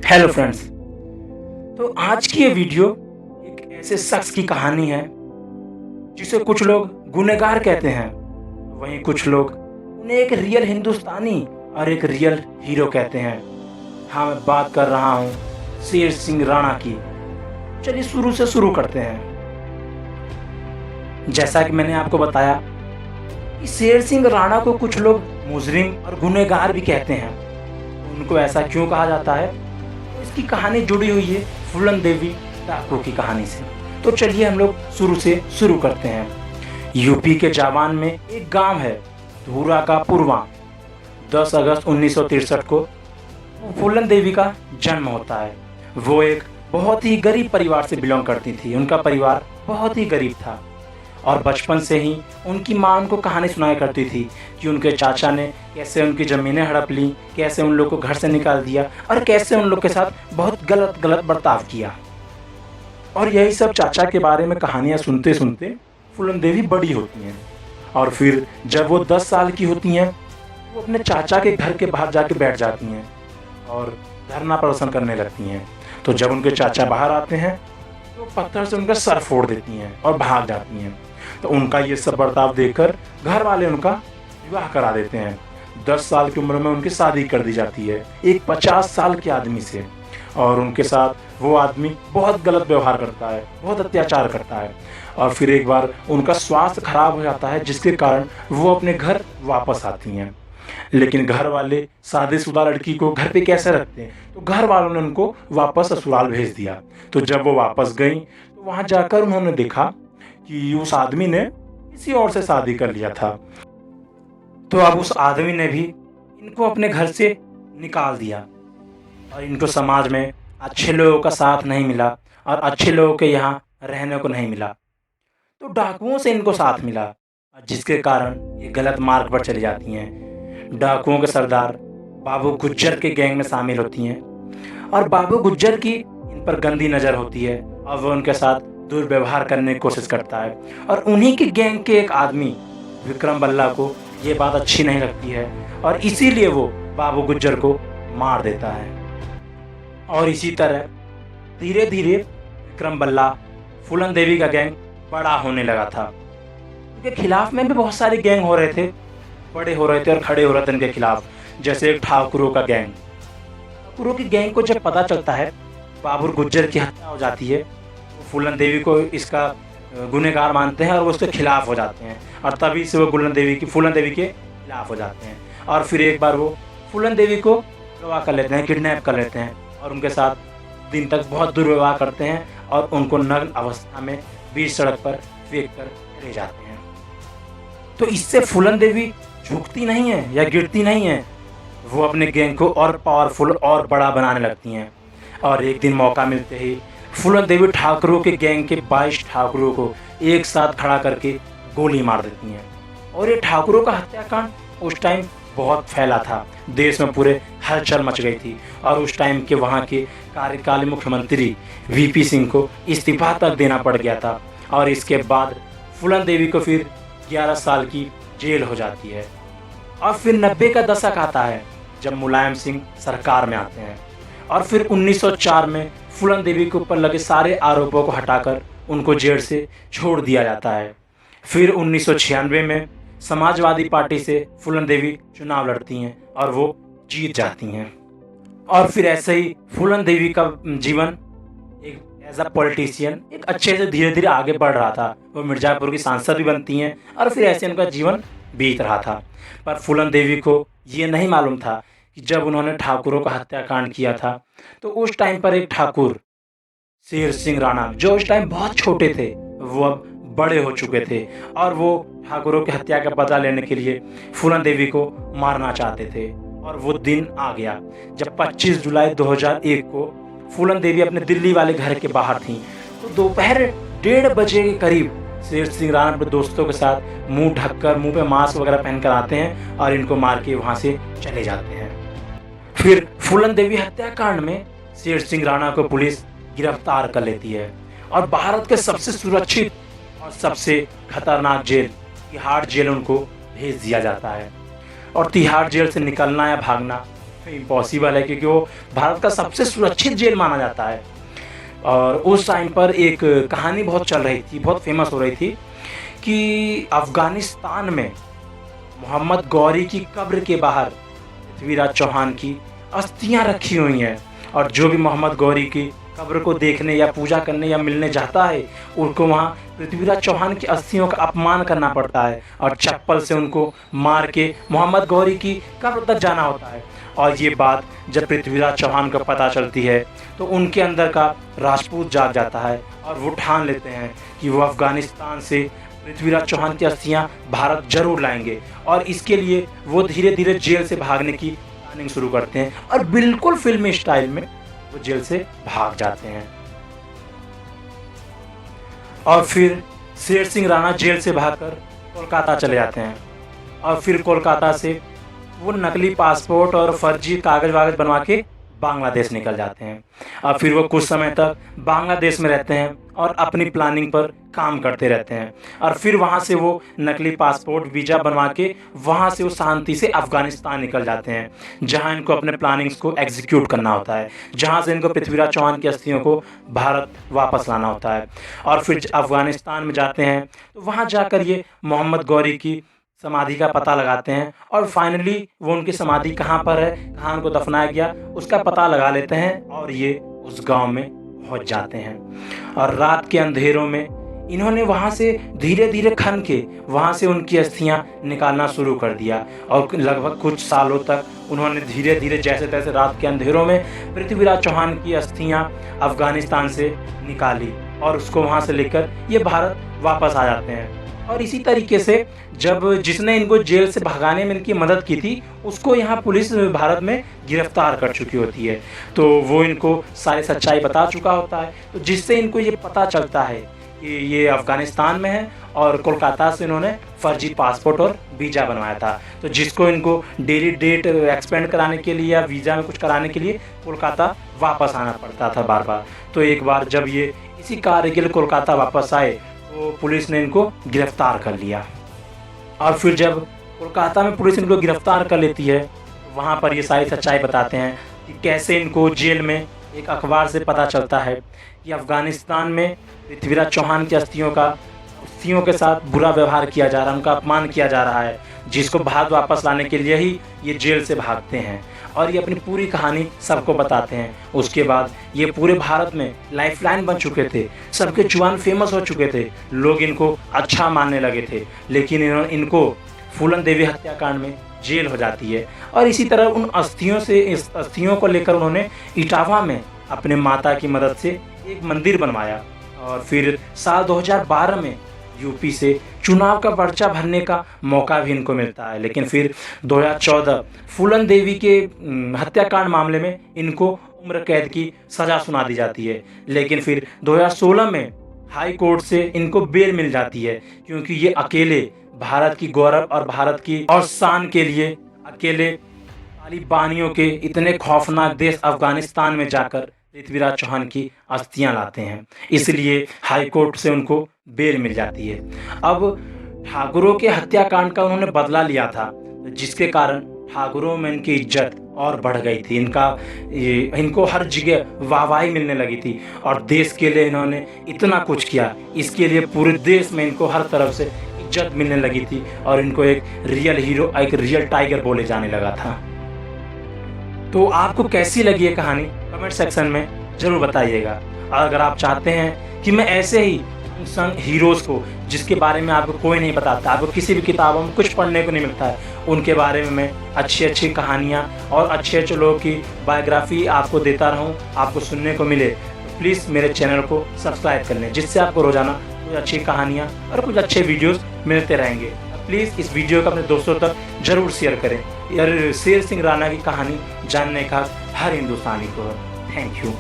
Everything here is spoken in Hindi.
Hello friends. तो आज की ये वीडियो एक ऐसे शख्स की कहानी है जिसे कुछ लोग गुनहगार कहते हैं, वहीं कुछ लोग उन्हें एक रियल हिंदुस्तानी और एक रियल हीरो कहते हैं। हाँ, मैं बात कर रहा हूँ शेर सिंह राणा की। चलिए शुरू से शुरू करते हैं। जैसा कि मैंने आपको बताया कि शेर सिंह राणा को कुछ लोग मुजरिम और गुनहगार भी कहते हैं। उनको ऐसा क्यों कहा जाता है, इसकी कहानी जुड़ी हुई है फूलन देवी डाकू की कहानी से। तो चलिए हम लोग शुरू से शुरू करते हैं। यूपी के जावान में एक गांव है धूरा का पूर्वा। 10 अगस्त 1963 को फूलन देवी का जन्म होता है। वो एक बहुत ही गरीब परिवार से बिलोंग करती थी। उनका परिवार बहुत ही गरीब था और बचपन से ही उनकी माँ उनको कहानी सुनाया करती थी कि उनके चाचा ने कैसे उनकी ज़मीनें हड़प ली, कैसे उन लोग को घर से निकाल दिया और कैसे उन लोग के साथ बहुत गलत बर्ताव किया। और यही सब चाचा के बारे में कहानियाँ सुनते सुनते फूलन देवी बड़ी होती हैं और फिर जब वो 10 साल की होती हैं वो अपने चाचा के घर के बाहर जाके बैठ जाती हैं और धरना प्रदर्शन करने लगती हैं। तो जब उनके चाचा बाहर आते हैं तो पत्थर से उनका सर फोड़ देती हैं और भाग जाती हैं। तो उनका ये सब बर्ताव देखकर घर वाले उनका विवाह करा देते हैं। 10 साल की उम्र में उनकी शादी कर दी जाती है एक 50 साल के आदमी से। और उनके साथ वो आदमी बहुत गलत व्यवहार करता है, बहुत अत्याचार करता है। और फिर एक बार उनका स्वास्थ्य खराब हो जाता है जिसके कारण वो अपने घर वापस आती हैं। लेकिन घर वाले शादीशुदा लड़की को घर पे कैसे रखते हैं, तो घर वालों ने उनको वापस ससुराल भेज दिया। तो जब वो वापस गई तो वहाँ जाकर उन्होंने देखा कि उस आदमी ने किसी और से शादी कर लिया था। तो अब उस आदमी ने भी इनको अपने घर से निकाल दिया और इनको समाज में अच्छे लोगों का साथ नहीं मिला और अच्छे लोगों के यहाँ रहने को नहीं मिला। तो डाकुओं से इनको साथ मिला जिसके कारण ये गलत मार्ग पर चली जाती हैं। डाकुओं के सरदार बाबू गुज्जर के गैंग में शामिल होती हैं और बाबू गुज्जर की इन पर गंदी नज़र होती है और वो उनके साथ दुर्व्यवहार करने की कोशिश करता है। और उन्हीं के गैंग के एक आदमी विक्रम बल्ला को ये बात अच्छी नहीं लगती है और इसीलिए वो बाबू गुज्जर को मार देता है। और इसी तरह धीरे धीरे विक्रम बल्ला फूलन देवी का गैंग बड़ा होने लगा था। उनके खिलाफ में भी बहुत सारे गैंग हो रहे थे, बड़े हो रहे थे और खड़े हो रहे थे उनके खिलाफ। जैसे एक ठाकुरों का गैंग। ठाकुरों की गैंग को जब पता चलता है बाबू गुज्जर की हत्या हो जाती है तो फूलन देवी को इसका गुनहगार मानते हैं और वो उसके खिलाफ हो जाते हैं। और तभी से वो फूलन देवी के खिलाफ हो जाते हैं। और फिर एक बार वो फूलन देवी को अगवा कर लेते हैं, किडनैप कर लेते हैं और उनके साथ दिन तक बहुत दुर्व्यवहार करते हैं और उनको नग्न अवस्था में बीच सड़क पर फेंक कर ले जाते हैं। तो इससे फूलन देवी झुकती नहीं है या गिरती नहीं है, वो अपने गैंग को और पावरफुल और बड़ा बनाने लगती हैं। और एक दिन मौका मिलते ही फूलन देवी ठाकुरों के गैंग के 22 ठाकुरों को एक साथ खड़ा करके गोली मार देती हैं। और ये ठाकुरों का हत्याकांड उस टाइम बहुत फैला था, देश में पूरे हलचल मच गई थी। और उस टाइम के वहाँ के कार्यकाली मुख्यमंत्री वीपी सिंह को इस्तीफा तक देना पड़ गया था। और इसके बाद फूलन देवी को फिर 11 साल की जेल हो जाती है। और फिर 90 का दशक आता है जब मुलायम सिंह सरकार में आते हैं। और फिर 1904 में फूलन देवी के ऊपर लगे सारे आरोपों को हटाकर उनको जेल से छोड़ दिया जाता है। फिर 1996 में समाजवादी पार्टी से फूलन देवी चुनाव लड़ती हैं और वो जीत जाती हैं। और फिर ऐसे ही फूलन देवी का जीवन एक एज अ पॉलिटिशियन एक अच्छे से धीरे धीरे आगे बढ़ रहा था। वो मिर्ज़ापुर की सांसद भी बनती हैं और फिर ऐसे उनका जीवन बीत रहा था। पर फूलन देवी को ये नहीं मालूम था कि जब उन्होंने ठाकुरों का हत्याकांड किया था तो उस टाइम पर एक ठाकुर शेर सिंह राणा, जो उस टाइम बहुत छोटे थे, वो अब बड़े हो चुके थे और वो ठाकुरों की हत्या का बदला लेने के लिए फूलन देवी को मारना चाहते थे। और वो दिन आ गया जब 25 जुलाई 2001 को फूलन देवी अपने दिल्ली वाले घर के बाहर थीं। तो दोपहर 1:30 बजे के करीब शेर सिंह राणा अपने दोस्तों के साथ मुंह ढककर, मुंह पे मास्क वगैरह पहनकर आते हैं और इनको मार के वहाँ से चले जाते हैं। फिर फूलन देवी हत्याकांड में शेर सिंह राणा को पुलिस गिरफ्तार कर लेती है और भारत के सबसे सुरक्षित और सबसे खतरनाक जेल तिहाड़ जेल उनको भेज दिया जाता है। और तिहाड़ जेल से निकलना या भागना इम्पॉसिबल है, क्योंकि वो भारत का सबसे सुरक्षित जेल माना जाता है। और उस टाइम पर एक कहानी बहुत चल रही थी, बहुत फेमस हो रही थी कि अफ़गानिस्तान में मोहम्मद गौरी की कब्र के बाहर पृथ्वीराज चौहान की अस्थियां रखी हुई हैं, और जो भी मोहम्मद गौरी की कब्र को देखने या पूजा करने या मिलने जाता है, उनको वहाँ पृथ्वीराज चौहान की अस्थियों का अपमान करना पड़ता है और चप्पल से उनको मार के मोहम्मद गौरी की कब्र तक जाना होता है। और ये बात जब पृथ्वीराज चौहान को पता चलती है तो उनके अंदर का राजपूत जाग जाता है और वो ठान लेते हैं कि वो अफ़गानिस्तान से पृथ्वीराज चौहान की अस्थियां भारत जरूर लाएंगे, और इसके लिए वो धीरे धीरे जेल से भागने की प्लानिंग शुरू करते हैं और बिल्कुल फिल्मी स्टाइल में वो जेल से भाग जाते हैं। और फिर शेर सिंह राणा जेल से भागकर कोलकाता चले जाते हैं, और फिर कोलकाता से वो नकली पासपोर्ट और फर्जी कागज वागज बनवा के बांग्लादेश निकल जाते हैं। और फिर वो कुछ समय तक बांग्लादेश में रहते हैं और अपनी प्लानिंग पर काम करते रहते हैं, और फिर वहाँ से वो नकली पासपोर्ट वीज़ा बनवा के वहाँ से वो शांति से अफ़गानिस्तान निकल जाते हैं, जहाँ इनको अपने प्लानिंग्स को एग्जीक्यूट करना होता है, जहाँ से इनको पृथ्वीराज चौहान की अस्थियों को भारत वापस लाना होता है। और फिर अफ़गानिस्तान में जाते हैं तो वहाँ जाकर ये मोहम्मद गौरी की समाधि का पता लगाते हैं, और फाइनली वो उनकी समाधि कहाँ पर है, कहाँ उनको दफनाया गया, उसका पता लगा लेते हैं, और ये उस गांव में पहुंच जाते हैं। और रात के अंधेरों में इन्होंने वहाँ से धीरे धीरे खन के वहाँ से उनकी अस्थियाँ निकालना शुरू कर दिया, और लगभग कुछ सालों तक उन्होंने धीरे धीरे जैसे तैसे रात के अंधेरों में पृथ्वीराज चौहान की अस्थियाँ अफ़गानिस्तान से निकाली, और उसको वहाँ से लेकर ये भारत वापस आ जाते हैं। और इसी तरीके से जब जिसने इनको जेल से भगाने में इनकी मदद की थी, उसको यहाँ पुलिस भारत में गिरफ्तार कर चुकी होती है, तो वो इनको सारी सच्चाई बता चुका होता है, तो जिससे इनको ये पता चलता है कि ये अफ़गानिस्तान में है और कोलकाता से इन्होंने फर्जी पासपोर्ट और वीज़ा बनवाया था। तो जिसको इनको डेली डेट एक्सपेंड कराने के लिए या वीज़ा में कुछ कराने के लिए कोलकाता वापस आना पड़ता था बार बार। तो एक बार जब ये इसी कार्य के लिए कोलकाता वापस आए तो पुलिस ने इनको गिरफ्तार कर लिया, और फिर जब कोलकाता में पुलिस इनको गिरफ्तार कर लेती है, वहाँ पर ये सारी सच्चाई बताते हैं कि कैसे इनको जेल में एक अखबार से पता चलता है कि अफ़गानिस्तान में पृथ्वीराज चौहान की अस्थियों के साथ बुरा व्यवहार किया जा रहा है, उनका अपमान किया जा रहा है, जिसको भारत वापस लाने के लिए ही ये जेल से भागते हैं, और ये अपनी पूरी कहानी सबको बताते हैं। उसके बाद ये पूरे भारत में लाइफलाइन बन चुके थे, सबके जुबान फेमस हो चुके थे, लोग इनको अच्छा मानने लगे थे। लेकिन इनको फूलन देवी हत्याकांड में जेल हो जाती है, और इसी तरह उन अस्थियों को लेकर उन्होंने इटावा में अपने माता की मदद से एक मंदिर बनवाया, और फिर साल 2012 में यूपी से चुनाव का पर्चा भरने का मौका भी इनको मिलता है। लेकिन फिर 2014 फूलन देवी के हत्याकांड मामले में इनको उम्र कैद की सज़ा सुना दी जाती है। लेकिन फिर 2016 में हाई कोर्ट से इनको बेल मिल जाती है, क्योंकि ये अकेले भारत की गौरव और भारत की और शान के लिए अकेले तालिबानियों के इतने खौफनाक देश अफ़गानिस्तान में जाकर पृथ्वीराज चौहान की अस्थियां लाते हैं, इसलिए हाई कोर्ट से उनको बेल मिल जाती है। अब ठाकुरों के हत्याकांड का उन्होंने बदला लिया था, जिसके कारण ठाकुरों में इनकी इज्जत और बढ़ गई थी, इनको हर जगह वाहवाही मिलने लगी थी, और देश के लिए इन्होंने इतना कुछ किया, इसके लिए पूरे देश में इनको हर तरफ से इज्जत मिलने लगी थी, और इनको एक रियल हीरो, एक रियल टाइगर बोले जाने लगा था। तो आपको कैसी लगी ये कहानी कमेंट सेक्शन में ज़रूर बताइएगा। और अगर आप चाहते हैं कि मैं ऐसे ही संग हीरोज़ को, जिसके बारे में आपको कोई नहीं बताता, आपको किसी भी किताबों में कुछ पढ़ने को नहीं मिलता है, उनके बारे में मैं अच्छी अच्छी कहानियाँ और अच्छे अच्छे लोगों की बायोग्राफी आपको देता रहूँ, आपको सुनने को मिले, तो प्लीज़ मेरे चैनल को सब्सक्राइब कर लें, जिससे आपको रोज़ाना कुछ अच्छी कहानियाँ और कुछ अच्छे वीडियोज़ मिलते रहेंगे। प्लीज़ इस वीडियो को अपने दोस्तों तक ज़रूर शेयर करें। यार शेर सिंह राणा की कहानी जानने का हर हिंदुस्तानी को। Thank you.